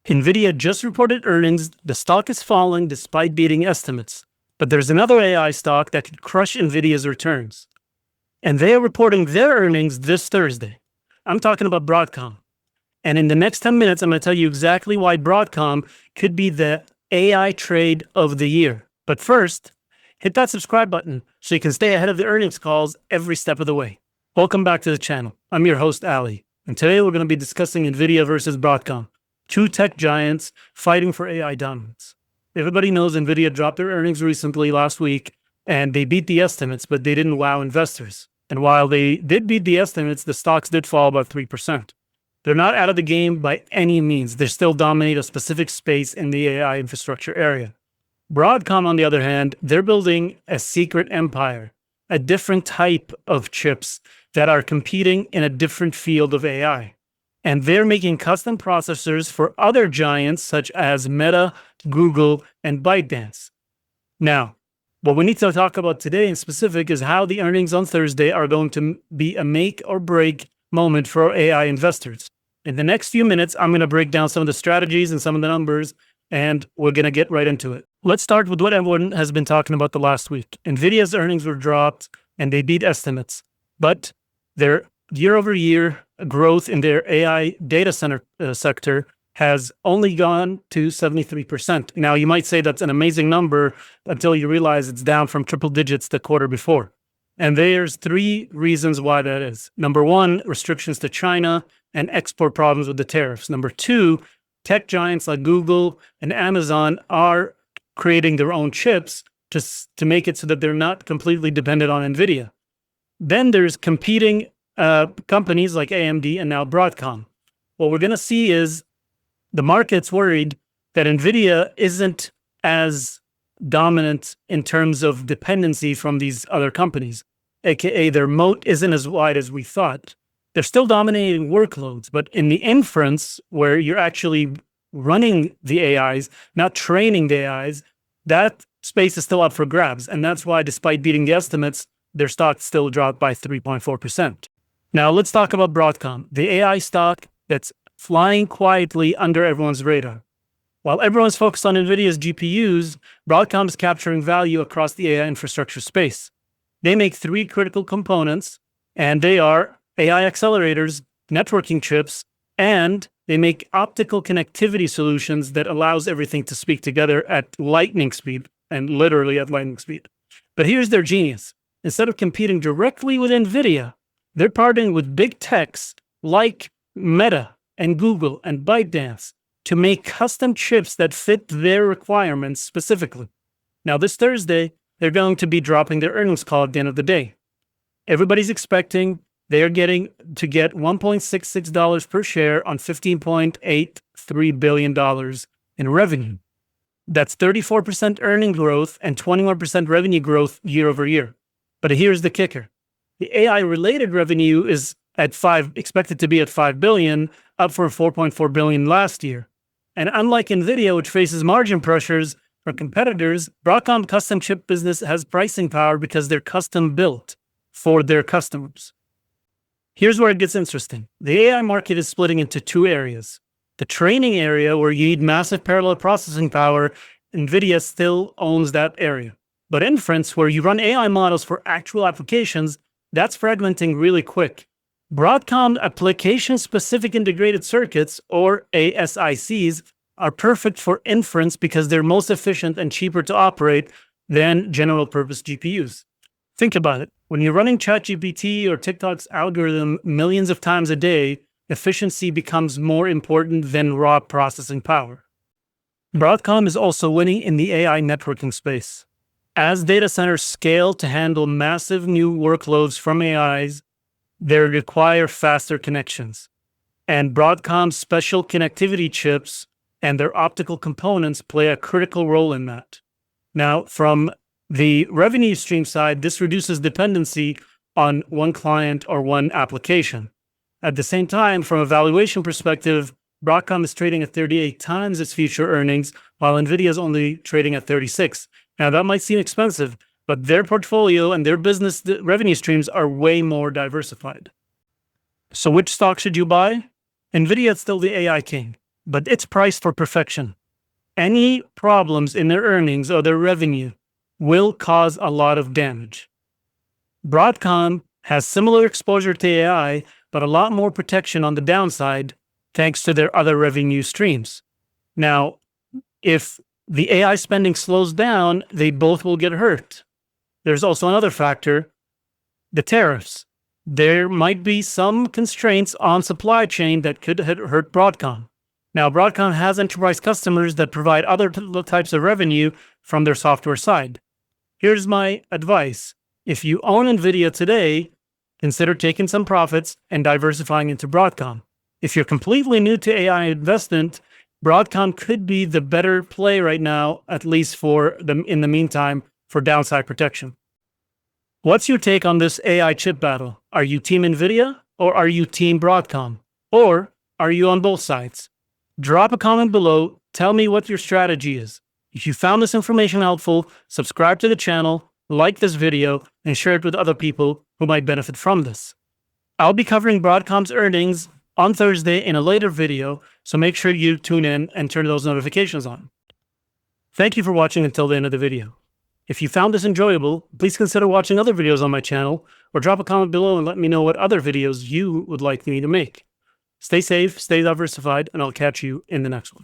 Nvidia just reported earnings. The stock is falling despite beating estimates. But there's another AI stock that could crush Nvidia's returns. And they are reporting their earnings this Thursday. I'm talking about Broadcom. And in the next 10 minutes, I'm going to tell you exactly why Broadcom could be the AI trade of the year. But first, hit that subscribe button so you can stay ahead of the earnings calls every step of the way. Welcome back to the channel. I'm your host, Ali. And today we're going to be discussing Nvidia versus Broadcom, two tech giants fighting for AI dominance. Everybody knows Nvidia dropped their earnings recently last week, and they beat the estimates, but they didn't wow investors. And while they did beat the estimates, the stocks did fall about 3%. They're not out of the game by any means. They still dominate a specific space in the AI infrastructure area. Broadcom, on the other hand, they're building a secret empire, a different type of chips that are competing in a different field of AI. And they're making custom processors for other giants such as Meta, Google, and ByteDance. Now, what we need to talk about today in specific is how the earnings on Thursday are going to be a make or break moment for AI investors. In the next few minutes, I'm going to break down some of the strategies and some of the numbers, and we're going to get right into it. Let's start with what everyone has been talking about the last week. Nvidia's earnings were dropped and they beat estimates, but their year-over-year growth in their AI data center sector has only gone to 73%. Now, you might say that's an amazing number until you realize it's down from triple digits the quarter before. And there's three reasons why that is. Number one, restrictions to China and export problems with the tariffs. Number two, tech giants like Google and Amazon are creating their own chips to make it so that they're not completely dependent on Nvidia. Then there's competing companies like AMD and now Broadcom. What we're going to see is the market's worried that Nvidia isn't as dominant in terms of dependency from these other companies, aka their moat isn't as wide as we thought. They're still dominating workloads, but in the inference where you're actually running the AIs, not training the AIs, that space is still up for grabs. And that's why, despite beating the estimates, their stock still dropped by 3.4%. Now let's talk about Broadcom, the AI stock that's flying quietly under everyone's radar. While everyone's focused on Nvidia's GPUs, Broadcom is capturing value across the AI infrastructure space. They make three critical components, and they are AI accelerators, networking chips, and they make optical connectivity solutions that allows everything to speak together at lightning speed, and literally at lightning speed. But here's their genius. Instead of competing directly with Nvidia, they're partnering with big techs like Meta and Google and ByteDance to make custom chips that fit their requirements specifically. Now, this Thursday, they're going to be dropping their earnings call at the end of the day. Everybody's expecting they're getting to get $1.66 per share on $15.83 billion in revenue. That's 34% earning growth and 21% revenue growth year over year. But here's the kicker. The AI-related revenue is expected to be at $5 billion, up from $4.4 billion last year. And unlike Nvidia, which faces margin pressures from competitors, Broadcom custom chip business has pricing power because they're custom built for their customers. Here's where it gets interesting. The AI market is splitting into two areas. The training area, where you need massive parallel processing power, Nvidia still owns that area. But inference, where you run AI models for actual applications, that's fragmenting really quick. Broadcom application-specific integrated circuits, or ASICs, are perfect for inference because they're most efficient and cheaper to operate than general-purpose GPUs. Think about it. When you're running ChatGPT or TikTok's algorithm millions of times a day, efficiency becomes more important than raw processing power. Broadcom is also winning in the AI networking space. As data centers scale to handle massive new workloads from AIs, they require faster connections. And Broadcom's special connectivity chips and their optical components play a critical role in that. Now, from the revenue stream side, this reduces dependency on one client or one application. At the same time, from a valuation perspective, Broadcom is trading at 38 times its future earnings, while Nvidia is only trading at 36. Now, that might seem expensive, but their portfolio and their business revenue streams are way more diversified. So which stock should you buy? Nvidia is still the AI king. but it's priced for perfection. Any problems in their earnings or their revenue will cause a lot of damage. Broadcom has similar exposure to AI, but a lot more protection on the downside thanks to their other revenue streams. Now, if the AI spending slows down, they both will get hurt. There's also another factor, the tariffs. There might be some constraints on supply chain that could hurt Broadcom. Now, Broadcom has enterprise customers that provide other types of revenue from their software side. Here's my advice. If you own Nvidia today, consider taking some profits and diversifying into Broadcom. If you're completely new to AI investment, Broadcom could be the better play right now, at least in the meantime, for downside protection. What's your take on this AI chip battle? Are you team Nvidia or are you team Broadcom? Or are you on both sides? Drop a comment below. Tell me what your strategy is. If you found this information helpful, subscribe to the channel, like this video, and share it with other people who might benefit from this. I'll be covering Broadcom's earnings on Thursday in a later video, so make sure you tune in and turn those notifications on. Thank you for watching until the end of the video. If you found this enjoyable, please consider watching other videos on my channel, or drop a comment below and let me know what other videos you would like me to make. Stay safe, stay diversified, and I'll catch you in the next one.